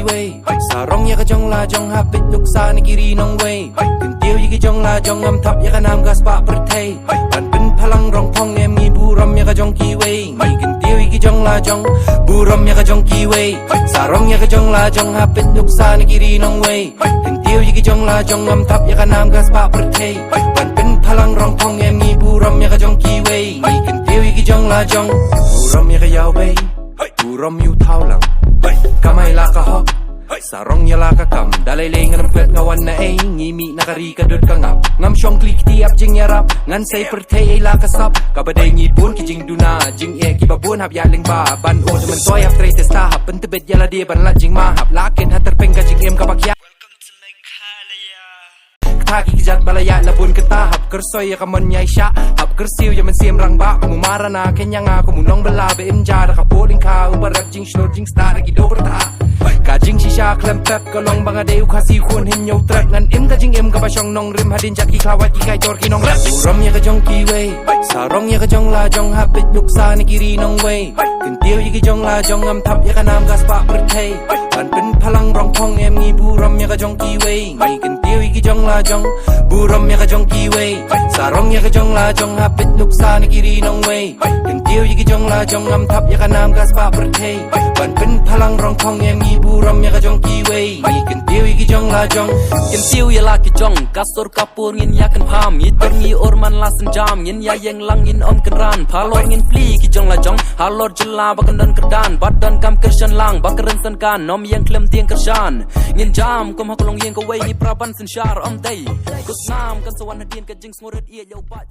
way Sarong iaka jong lajong hapit luksa ni kiri nong way Kentiu iaka jong lajong am thap iaka nam gas pa pertay Pan pin palang rong pong em ngi buram iaka jong ki way Ngi kentiu iaka jong lajong buram iaka jong ki way Sarong iaka jong lajong hapit luksa ni kiri nong way Kentiu iaka jong lajong am thap iaka nam gas pa pertay Pan pin palang rong pong em ngi buram iaka jong ki way Ngi kentiu iaka jong lajong buram iaka yaw bay buram yu thao lang kamay la ka hok Sarong ya la ka kam dalay lay ngan pet ngawan na ay ngimi nakari ka dot ka ngap ngam syong klik ti ap jing yarap ngan say pertay ay la ka sap kabaday ngipon ki jing duna jing e ki babon hap yaling ba ban o man toy ap trade sta hap pentebet yala de ban la jing ma hap laken hater peng ka jing em ka bakya welcome to meghalaya Taki kijat balaya labun ketahap Kyrsoi ya kaman nyai sya hap kersiu ya men siem rang ba kumumara na kenya nga kumunong bala be imja da kapoling ka ubarap jing snor jing star ki do berta Kajing shisha klem pep kalong banga deu kasi khun hin nyau trek ngan im kajing im ka basong nong rim hadin jat ki klawat ki kai jor ki nong rap buram ya ka jong ki way sarong ya ka jong la jong hapit luksa ni kiri nong way kentiu ya ki jong la jong am thap ya ka nam gas pa pertay pan pin palang rong pong em ngi buram ya ka jong ki way ngi kentiu ya ki jong la jong buram ya ka jong ki way sarong ya ka jong la jong hapit luksa ni kiri nong way kentiu ya ki jong la jong am thap ya ka nam gas pa pertay pan pin palang rong pong em ngi buram ya ka jong ki way ngi kentiu ya ki jong la jong kentiu ya la ki jong kasur kapur ngin ya kan pham yitor ngi orman lasen jam ngin ya yeng lang ngin om kan ran phalor ngin pli ki jong la jong halor jela bakan dan kerdan badan kam kersan lang bakaran san kan nom yang klem tiang kersan ngin jam kom hakolong yeng ka way ni praban sen syar om day kus nam kan sawan hadin ka jing smoret ia jau pa